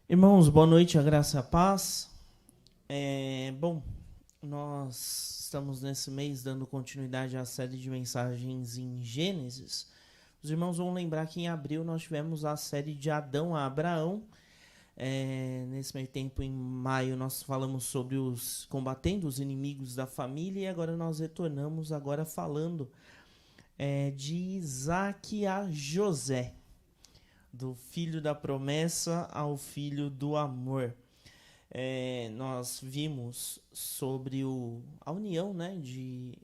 Irmãos, boa noite, a graça e a paz. Bom, nós estamos nesse mês dando continuidade à série de mensagens em Gênesis. Os irmãos vão lembrar que em abril nós tivemos a série de Adão a Abraão. Nesse meio tempo, em maio, nós falamos sobre os combatendo os inimigos da família e agora nós retornamos agora falando de Isaac a José, do filho da promessa ao filho do amor. Nós vimos sobre a união, né, de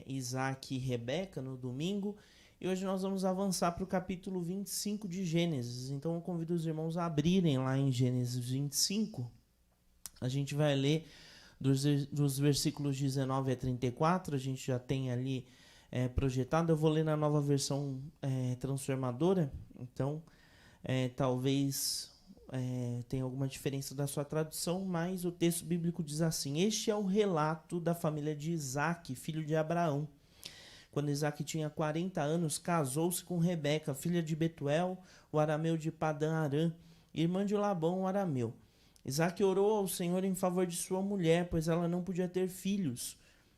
Isaac e Rebeca no domingo. E hoje nós vamos avançar para o capítulo 25 de Gênesis. Então eu convido os irmãos a abrirem lá em Gênesis 25. A gente vai ler dos versículos 19 a 34. A gente já tem ali projetado. Eu vou ler na nova versão transformadora. Então talvez tem alguma diferença da sua tradução, mas o texto bíblico diz assim: este é o relato da família de Isaac, filho de Abraão. Quando Isaac tinha 40 anos, casou-se com Rebeca, filha de Betuel, o arameu de Padã-Arã, irmã de Labão, o arameu. Isaac orou ao Senhor em favor de sua mulher, pois ela não podia ter filhos.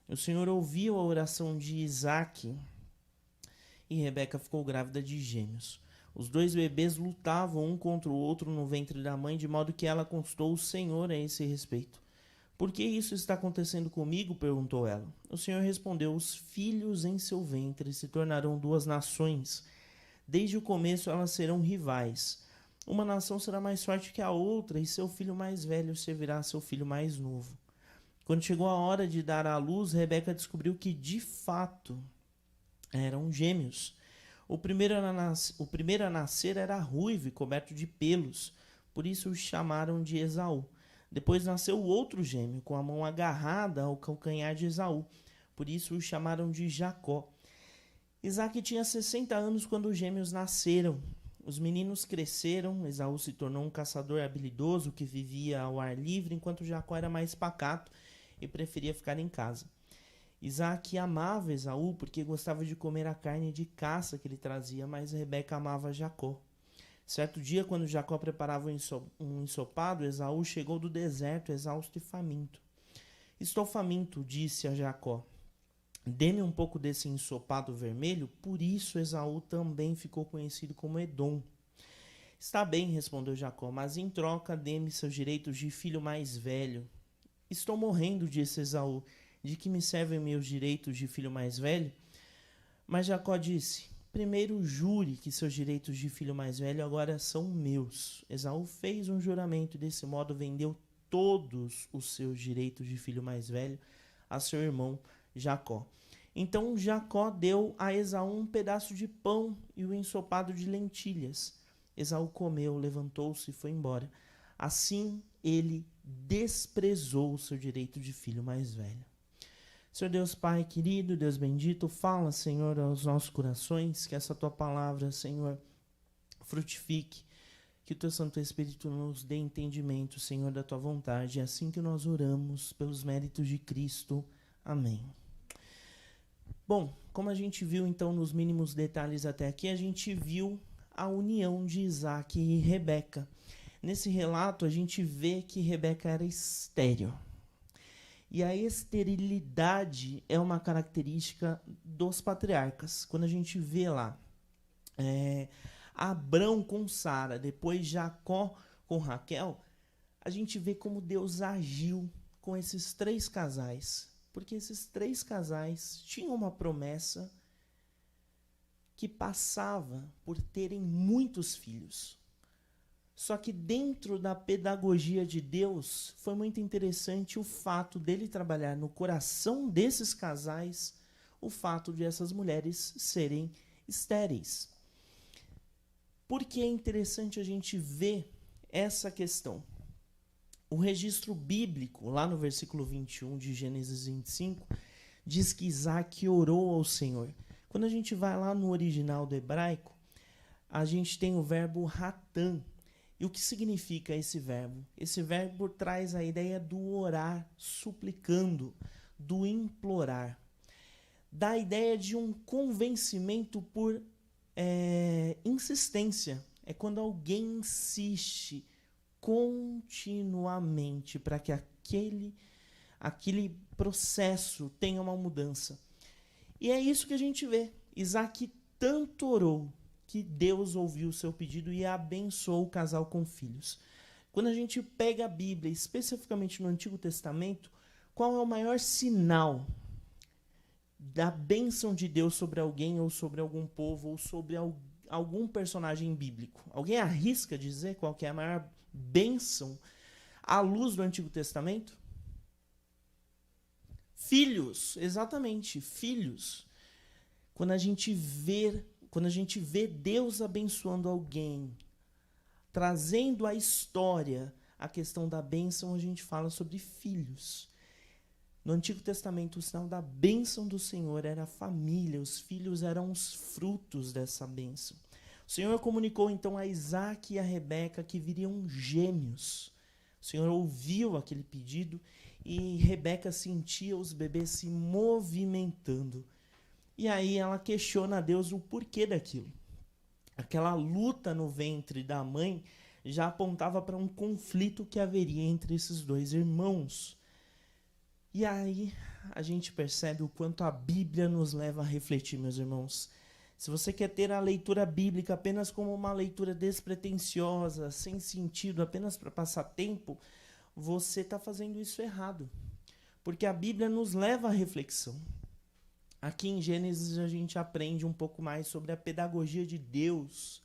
O Senhor ouviu a oração de Isaac e Rebeca ficou grávida de gêmeos. Os dois bebês lutavam um contra o outro no ventre da mãe, de modo que ela consultou o Senhor a esse respeito. Por que isso está acontecendo comigo? Perguntou ela. O Senhor respondeu: os filhos em seu ventre se tornarão duas nações. Desde o começo elas serão rivais. Uma nação será mais forte que a outra, e seu filho mais velho servirá a seu filho mais novo. Quando chegou a hora de dar à luz, Rebeca descobriu que, de fato, eram gêmeos. O primeiro a nascer era ruivo e coberto de pelos, por isso o chamaram de Esaú. Depois nasceu o outro gêmeo, com a mão agarrada ao calcanhar de Esaú, por isso o chamaram de Jacó. Isaac tinha 60 anos quando os gêmeos nasceram. Os meninos cresceram, Esaú se tornou um caçador habilidoso que vivia ao ar livre, enquanto Jacó era mais pacato e preferia ficar em casa. Isaac amava Esaú porque gostava de comer a carne de caça que ele trazia, mas Rebeca amava Jacó. Certo dia, quando Jacó preparava um ensopado, Esaú chegou do deserto, exausto e faminto. Estou faminto, disse a Jacó. Dê-me um pouco desse ensopado vermelho. Por isso Esaú também ficou conhecido como Edom. Está bem, respondeu Jacó, mas em troca dê-me seus direitos de filho mais velho. Estou morrendo, disse Esaú. De que me servem meus direitos de filho mais velho? Mas Jacó disse: primeiro jure que seus direitos de filho mais velho agora são meus. Esaú fez um juramento e desse modo vendeu todos os seus direitos de filho mais velho a seu irmão Jacó. Então Jacó deu a Esaú um pedaço de pão e o ensopado de lentilhas. Esaú comeu, levantou-se e foi embora. Assim ele desprezou o seu direito de filho mais velho. Senhor Deus Pai querido, Deus bendito, fala, Senhor, aos nossos corações, que essa Tua palavra, Senhor, frutifique, que o Teu Santo Espírito nos dê entendimento, Senhor, da Tua vontade. É assim que nós oramos, pelos méritos de Cristo. Amém. Bom, como a gente viu, então, nos mínimos detalhes até aqui, a gente viu a união de Isaac e Rebeca. Nesse relato, a gente vê que Rebeca era estéril. E a esterilidade é uma característica dos patriarcas. Quando a gente vê lá Abrão com Sara, depois Jacó com Raquel, a gente vê como Deus agiu com esses três casais. Porque esses três casais tinham uma promessa que passava por terem muitos filhos. Só que dentro da pedagogia de Deus, foi muito interessante o fato dele trabalhar no coração desses casais, o fato de essas mulheres serem estéreis. Por que é interessante a gente ver essa questão? O registro bíblico, lá no versículo 21 de Gênesis 25, diz que Isaac orou ao Senhor. Quando a gente vai lá no original do hebraico, a gente tem o verbo ratan. E o que significa esse verbo? Esse verbo traz a ideia do orar, suplicando, do implorar. Dá a ideia de um convencimento por insistência. É quando alguém insiste continuamente para que aquele processo tenha uma mudança. E é isso que a gente vê. Isaac tanto orou que Deus ouviu o seu pedido e abençoou o casal com filhos. Quando a gente pega a Bíblia, especificamente no Antigo Testamento, qual é o maior sinal da bênção de Deus sobre alguém, ou sobre algum povo, ou sobre algum personagem bíblico? Alguém arrisca dizer qual que é a maior bênção à luz do Antigo Testamento? Filhos, exatamente, filhos. Quando a gente vê Deus abençoando alguém, trazendo à história a questão da bênção, a gente fala sobre filhos. No Antigo Testamento, o sinal da bênção do Senhor era a família, os filhos eram os frutos dessa bênção. O Senhor comunicou então a Isaac e a Rebeca que viriam gêmeos. O Senhor ouviu aquele pedido e Rebeca sentia os bebês se movimentando. E aí ela questiona a Deus o porquê daquilo. Aquela luta no ventre da mãe já apontava para um conflito que haveria entre esses dois irmãos. E aí a gente percebe o quanto a Bíblia nos leva a refletir, meus irmãos. Se você quer ter a leitura bíblica apenas como uma leitura despretensiosa, sem sentido, apenas para passar tempo, você está fazendo isso errado. Porque a Bíblia nos leva à reflexão. Aqui em Gênesis a gente aprende um pouco mais sobre a pedagogia de Deus.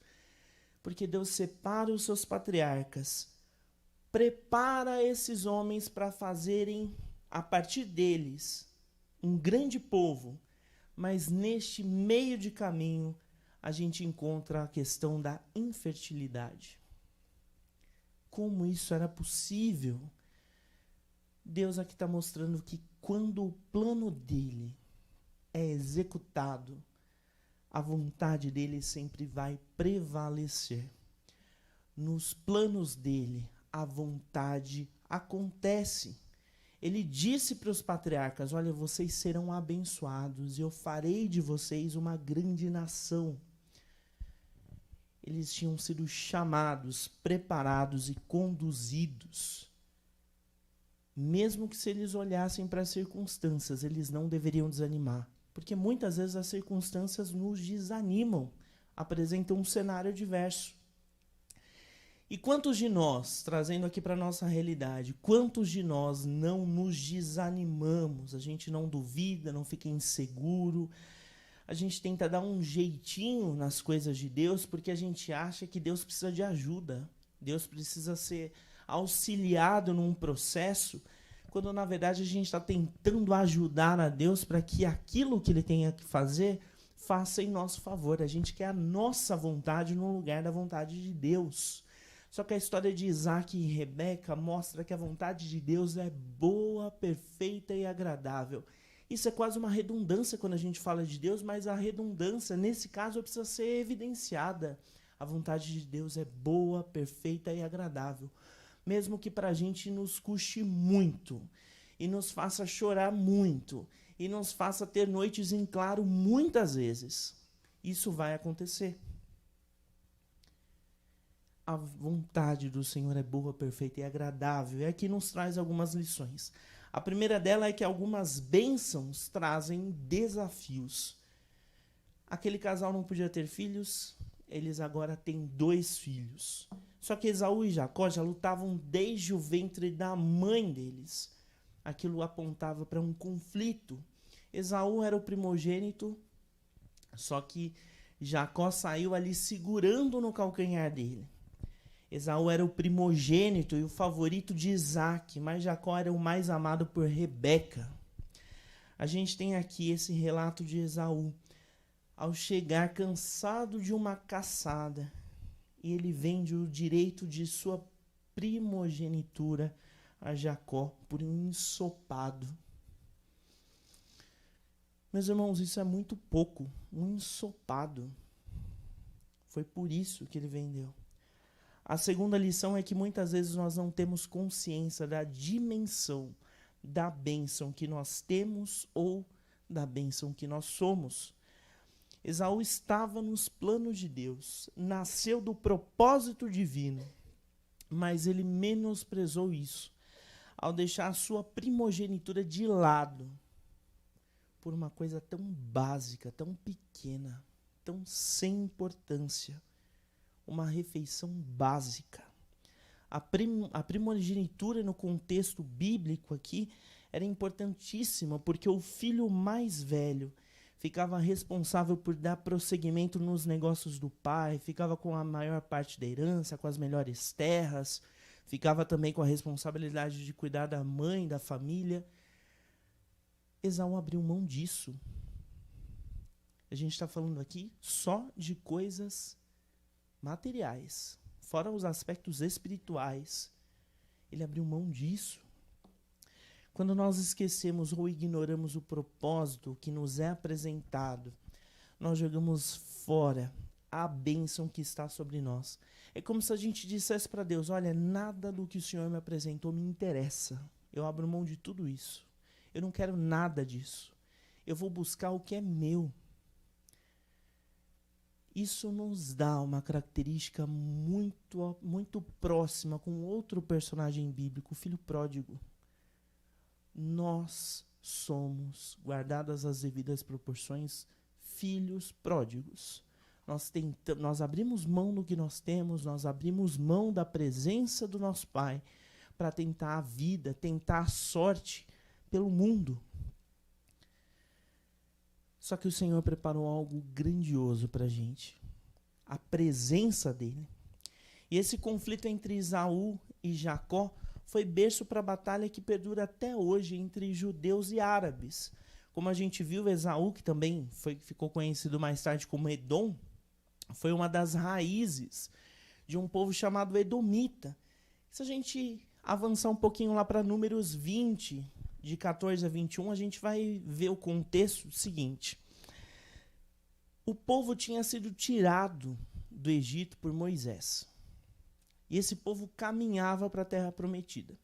Porque Deus separa os seus patriarcas, prepara esses homens para fazerem, a partir deles, um grande povo. Mas neste meio de caminho, a gente encontra a questão da infertilidade. Como isso era possível? Deus aqui está mostrando que quando o plano dele é executado, a vontade dele sempre vai prevalecer. Nos planos dele, a vontade acontece. Ele disse para os patriarcas: olha, vocês serão abençoados e eu farei de vocês uma grande nação. Eles tinham sido chamados, preparados e conduzidos. Mesmo que se eles olhassem para as circunstâncias, eles não deveriam desanimar. Porque muitas vezes as circunstâncias nos desanimam, apresentam um cenário adverso. E quantos de nós, trazendo aqui para a nossa realidade, quantos de nós não nos desanimamos? A gente não duvida, não fica inseguro. A gente tenta dar um jeitinho nas coisas de Deus porque a gente acha que Deus precisa de ajuda. Deus precisa ser auxiliado num processo, quando na verdade a gente está tentando ajudar a Deus para que aquilo que Ele tenha que fazer, faça em nosso favor. A gente quer a nossa vontade no lugar da vontade de Deus. Só que a história de Isaac e Rebeca mostra que a vontade de Deus é boa, perfeita e agradável. Isso é quase uma redundância quando a gente fala de Deus, mas a redundância, nesse caso, precisa ser evidenciada. A vontade de Deus é boa, perfeita e agradável. Mesmo que para a gente nos custe muito, e nos faça chorar muito, e nos faça ter noites em claro muitas vezes. Isso vai acontecer. A vontade do Senhor é boa, perfeita e agradável. E aqui nos traz algumas lições. A primeira dela é que algumas bênçãos trazem desafios. Aquele casal não podia ter filhos, eles agora têm 2 filhos. Só que Esaú e Jacó já lutavam desde o ventre da mãe deles. Aquilo apontava para um conflito. Esaú era o primogênito, só que Jacó saiu ali segurando no calcanhar dele. Esaú era o primogênito e o favorito de Isaac, mas Jacó era o mais amado por Rebeca. A gente tem aqui esse relato de Esaú. Ao chegar cansado de uma caçada, e ele vende o direito de sua primogenitura a Jacó por um ensopado. Meus irmãos, isso é muito pouco, um ensopado. Foi por isso que ele vendeu. A segunda lição é que muitas vezes nós não temos consciência da dimensão da bênção que nós temos ou da bênção que nós somos. Esaú estava nos planos de Deus, nasceu do propósito divino. mas ele menosprezou isso, ao deixar a sua primogenitura de lado, por uma coisa tão básica, tão pequena, tão sem importância, uma refeição básica. A primogenitura no contexto bíblico aqui era importantíssima, porque o filho mais velho ficava responsável por dar prosseguimento nos negócios do pai, ficava com a maior parte da herança, com as melhores terras, ficava também com a responsabilidade de cuidar da mãe, da família. Esaú abriu mão disso. A gente está falando aqui só de coisas materiais, fora os aspectos espirituais. Ele abriu mão disso. Quando nós esquecemos ou ignoramos o propósito que nos é apresentado, nós jogamos fora a bênção que está sobre nós. É como se a gente dissesse para Deus: olha, nada do que o Senhor me apresentou me interessa. Eu abro mão de tudo isso. Eu não quero nada disso. Eu vou buscar o que é meu. Isso nos dá uma característica muito próxima com outro personagem bíblico, o filho pródigo. Nós somos, guardadas as devidas proporções, filhos pródigos. Nós abrimos mão do que nós temos, nós abrimos mão da presença do nosso Pai para tentar a vida, tentar a sorte pelo mundo. Só que o Senhor preparou algo grandioso para a gente. A presença dele. E esse conflito entre Esaú e Jacó foi berço para a batalha que perdura até hoje entre judeus e árabes. Como a gente viu, Esaú, que também ficou conhecido mais tarde como Edom, foi uma das raízes de um povo chamado Edomita. Se a gente avançar um pouquinho lá para Números 20, de 14 a 21, a gente vai ver o contexto seguinte. O povo tinha sido tirado do Egito por Moisés. E esse povo caminhava para a terra prometida.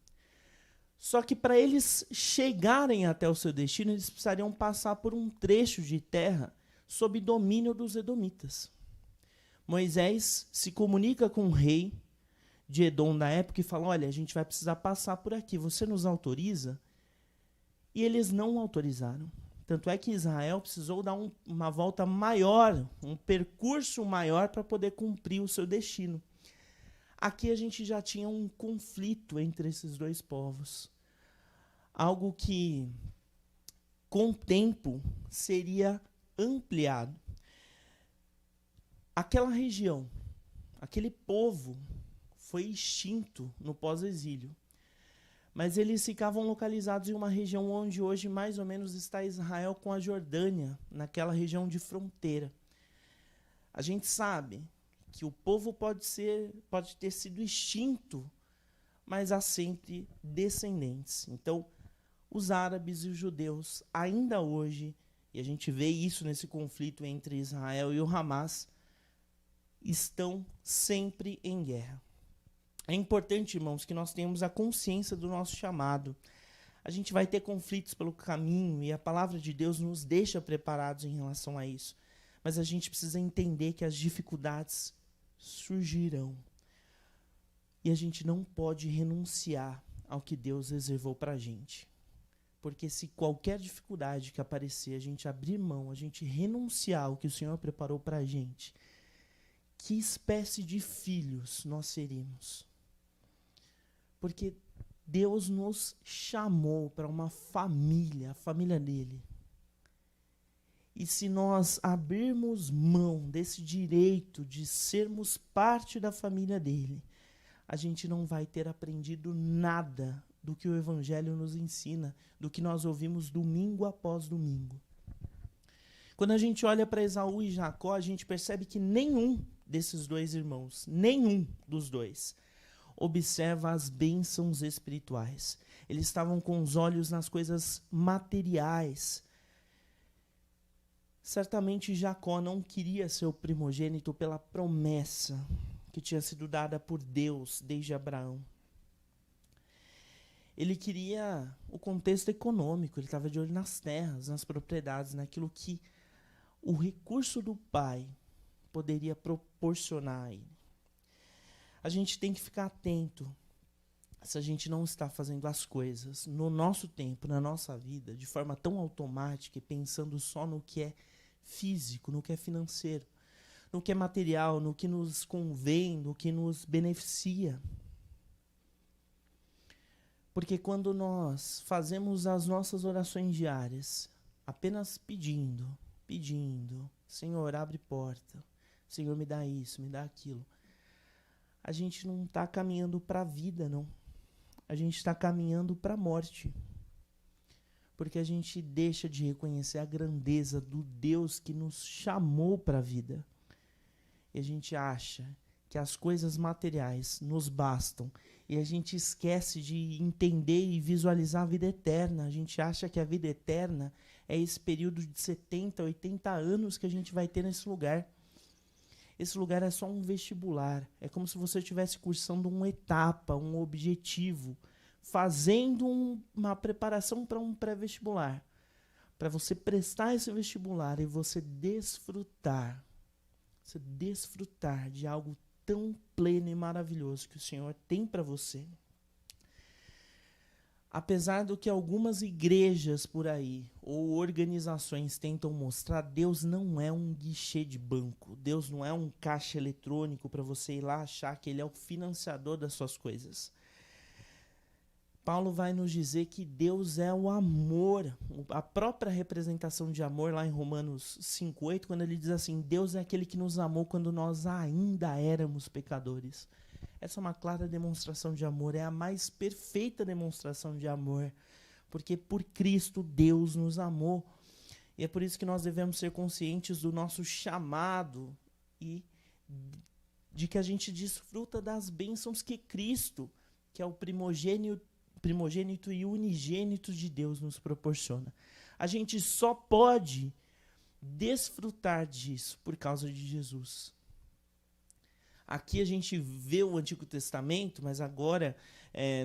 Só que para eles chegarem até o seu destino, eles precisariam passar por um trecho de terra sob domínio dos edomitas. Moisés se comunica com o rei de Edom da época e fala: olha, a gente vai precisar passar por aqui, você nos autoriza? E eles não autorizaram. Tanto é que Israel precisou dar uma volta maior, um percurso maior para poder cumprir o seu destino. Aqui a gente já tinha um conflito entre esses dois povos. Algo que, com o tempo, seria ampliado. Aquela região, aquele povo, foi extinto no pós-exílio. Mas eles ficavam localizados em uma região onde hoje mais ou menos está Israel com a Jordânia, naquela região de fronteira. A gente sabe que o povo pode ter sido extinto, mas há sempre descendentes. Então, os árabes e os judeus, ainda hoje, e a gente vê isso nesse conflito entre Israel e o Hamas, estão sempre em guerra. É importante, irmãos, que nós tenhamos a consciência do nosso chamado. A gente vai ter conflitos pelo caminho e a palavra de Deus nos deixa preparados em relação a isso. Mas a gente precisa entender que as dificuldades surgirão. E a gente não pode renunciar ao que Deus reservou para a gente. Porque se qualquer dificuldade que aparecer, a gente abrir mão, a gente renunciar ao que o Senhor preparou para a gente, que espécie de filhos nós seríamos? Porque Deus nos chamou para uma família, a família dele. E se nós abrirmos mão desse direito de sermos parte da família dele, a gente não vai ter aprendido nada do que o Evangelho nos ensina, do que nós ouvimos domingo após domingo. Quando a gente olha para Esaú e Jacó, a gente percebe que nenhum desses dois irmãos, nenhum dos dois, observa as bênçãos espirituais. Eles estavam com os olhos nas coisas materiais. Certamente Jacó não queria ser o primogênito pela promessa que tinha sido dada por Deus desde Abraão. Ele queria o contexto econômico, ele estava de olho nas terras, nas propriedades, naquilo que o recurso do pai poderia proporcionar a ele. A gente tem que ficar atento se a gente não está fazendo as coisas no nosso tempo, na nossa vida, de forma tão automática e pensando só no que é físico, no que é financeiro, no que é material, no que nos convém, no que nos beneficia. Porque quando nós fazemos as nossas orações diárias, apenas pedindo, Senhor, abre porta, Senhor, me dá isso, me dá aquilo, a gente não está caminhando para a vida, não. A gente está caminhando para a morte. Porque a gente deixa de reconhecer a grandeza do Deus que nos chamou para a vida. E a gente acha que as coisas materiais nos bastam. E a gente esquece de entender e visualizar a vida eterna. A gente acha que a vida eterna é esse período de 70, 80 anos que a gente vai ter nesse lugar. Esse lugar é só um vestibular. É como se você estivesse cursando uma etapa, um objetivo, fazendo uma preparação para um pré-vestibular. Para você prestar esse vestibular e você desfrutar de algo tão pleno e maravilhoso que o Senhor tem para você. Apesar do que algumas igrejas por aí ou organizações tentam mostrar, Deus não é um guichê de banco. Deus não é um caixa eletrônico para você ir lá achar que Ele é o financiador das suas coisas. Paulo vai nos dizer que Deus é o amor, a própria representação de amor lá em Romanos 5:8, quando ele diz assim, Deus é aquele que nos amou quando nós ainda éramos pecadores. Essa é uma clara demonstração de amor, é a mais perfeita demonstração de amor, porque por Cristo Deus nos amou. E é por isso que nós devemos ser conscientes do nosso chamado e de que a gente desfruta das bênçãos que Cristo, que é o primogênito e unigênito de Deus, nos proporciona. A gente só pode desfrutar disso por causa de Jesus. Aqui a gente vê o Antigo Testamento, mas agora,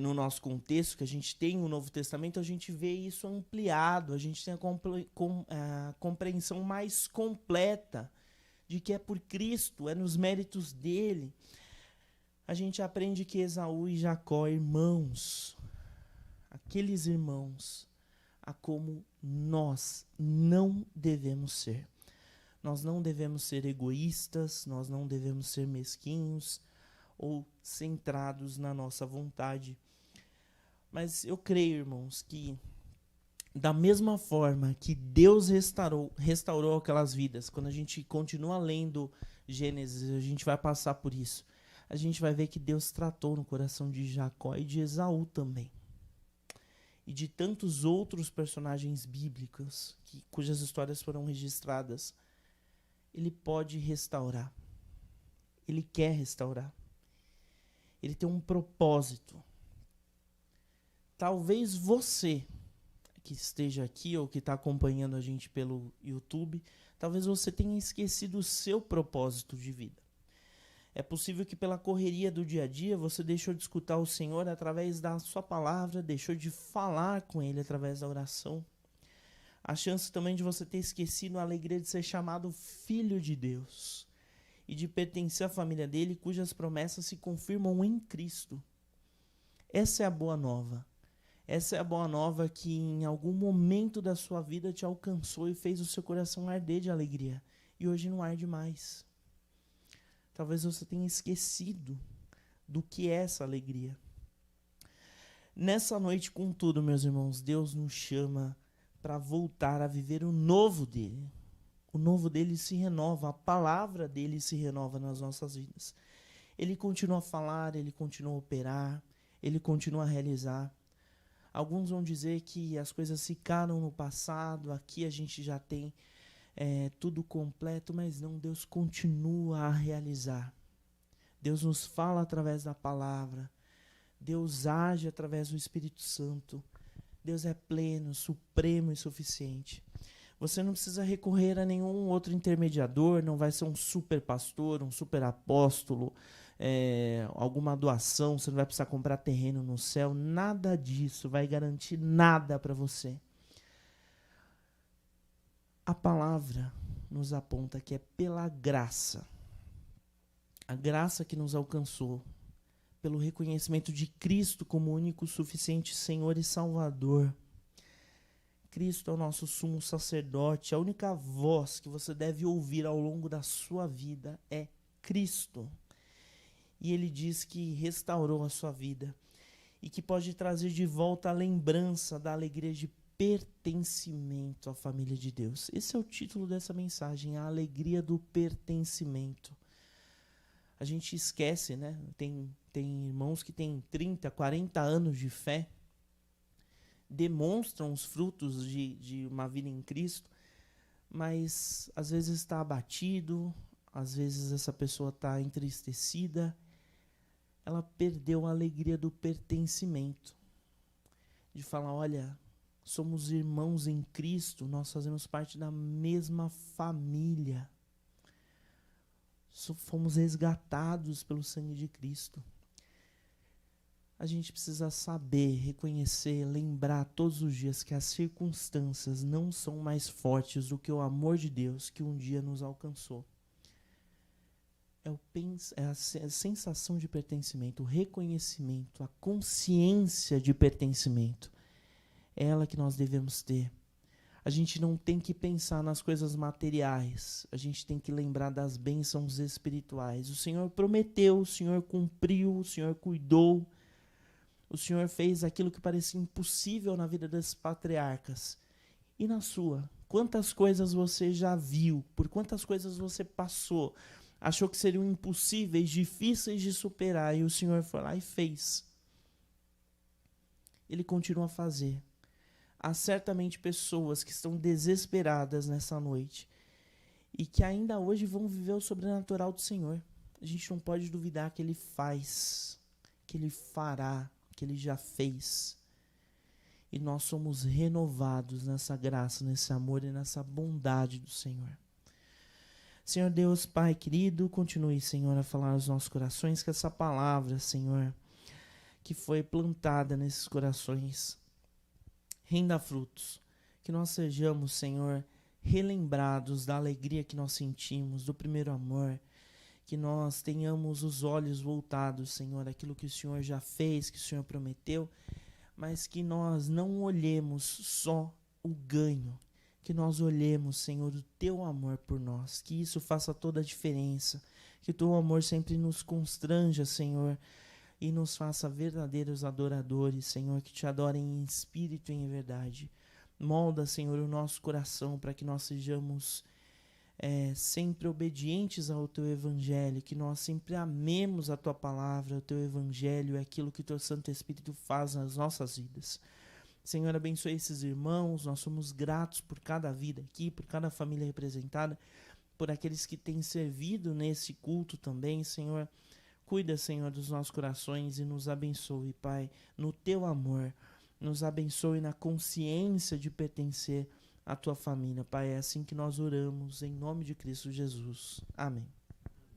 no nosso contexto, que a gente tem o Novo Testamento, a gente vê isso ampliado, a gente tem a compreensão mais completa de que é por Cristo, é nos méritos dele. A gente aprende que Esaú e Jacó, irmãos, aqueles irmãos, a como nós não devemos ser. Nós não devemos ser egoístas, nós não devemos ser mesquinhos ou centrados na nossa vontade. Mas eu creio, irmãos, que da mesma forma que Deus restaurou aquelas vidas, quando a gente continua lendo Gênesis, a gente vai passar por isso. A gente vai ver que Deus tratou no coração de Jacó e de Esaú também. E de tantos outros personagens bíblicos cujas histórias foram registradas. Ele pode restaurar. Ele quer restaurar. Ele tem um propósito. Talvez você que esteja aqui ou que está acompanhando a gente pelo YouTube, talvez você tenha esquecido o seu propósito de vida. É possível que pela correria do dia a dia você deixou de escutar o Senhor através da sua palavra, deixou de falar com Ele através da oração. A chance também de você ter esquecido a alegria de ser chamado filho de Deus e de pertencer à família dele, cujas promessas se confirmam em Cristo. Essa é a boa nova. Essa é a boa nova que em algum momento da sua vida te alcançou e fez o seu coração arder de alegria. E hoje não arde mais. Talvez você tenha esquecido do que é essa alegria. Nessa noite, contudo, meus irmãos, Deus nos chama para voltar a viver o novo dele. O novo dele se renova, a palavra dele se renova nas nossas vidas. Ele continua a falar, ele continua a operar, ele continua a realizar. Alguns vão dizer que as coisas ficaram no passado, aqui a gente já tem tudo completo, mas não, Deus continua a realizar. Deus nos fala através da palavra, Deus age através do Espírito Santo. Deus é pleno, supremo e suficiente. Você não precisa recorrer a nenhum outro intermediador, não vai ser um super pastor, um super apóstolo, alguma doação, você não vai precisar comprar terreno no céu, nada disso vai garantir nada para você. A palavra nos aponta que é pela graça, a graça que nos alcançou, pelo reconhecimento de Cristo como único, suficiente Senhor e Salvador. Cristo é o nosso sumo sacerdote. A única voz que você deve ouvir ao longo da sua vida é Cristo. E ele diz que restaurou a sua vida e que pode trazer de volta a lembrança da alegria de pertencimento à família de Deus. Esse é o título dessa mensagem, a alegria do pertencimento. A gente esquece, né? Tem irmãos que têm 30, 40 anos de fé, demonstram os frutos de uma vida em Cristo, mas às vezes está abatido, às vezes essa pessoa está entristecida, ela perdeu a alegria do pertencimento, de falar, olha, somos irmãos em Cristo, nós fazemos parte da mesma família, fomos resgatados pelo sangue de Cristo. A gente precisa saber, reconhecer, lembrar todos os dias que as circunstâncias não são mais fortes do que o amor de Deus que um dia nos alcançou. É a sensação de pertencimento, o reconhecimento, a consciência de pertencimento. É ela que nós devemos ter. A gente não tem que pensar nas coisas materiais, a gente tem que lembrar das bênçãos espirituais. O Senhor prometeu, o Senhor cumpriu, o Senhor cuidou. O Senhor fez aquilo que parecia impossível na vida das patriarcas. E na sua? Quantas coisas você já viu? Por quantas coisas você passou? Achou que seriam impossíveis, difíceis de superar. E o Senhor foi lá e fez. Ele continua a fazer. Há certamente pessoas que estão desesperadas nessa noite. E que ainda hoje vão viver o sobrenatural do Senhor. A gente não pode duvidar que Ele faz, que Ele fará, que Ele já fez. E nós somos renovados nessa graça, nesse amor e nessa bondade do Senhor. Senhor Deus, Pai querido, continue, Senhor, a falar aos nossos corações, que essa palavra, Senhor, que foi plantada nesses corações, renda frutos. Que nós sejamos, Senhor, relembrados da alegria que nós sentimos, do primeiro amor. Que nós tenhamos os olhos voltados, Senhor, aquilo que o Senhor já fez, que o Senhor prometeu, mas que nós não olhemos só o ganho, que nós olhemos, Senhor, o Teu amor por nós, que isso faça toda a diferença, que o Teu amor sempre nos constranja, Senhor, e nos faça verdadeiros adoradores, Senhor, que Te adorem em espírito e em verdade. Molda, Senhor, o nosso coração para que nós sejamos sempre obedientes ao Teu Evangelho, que nós sempre amemos a Tua palavra, o Teu Evangelho, é aquilo que o Teu Santo Espírito faz nas nossas vidas. Senhor, abençoe esses irmãos, nós somos gratos por cada vida aqui, por cada família representada, por aqueles que têm servido nesse culto também, Senhor. Cuida, Senhor, dos nossos corações e nos abençoe, Pai, no Teu amor. Nos abençoe na consciência de pertencer à Tua família, Pai. É assim que nós oramos, em nome de Cristo Jesus. Amém.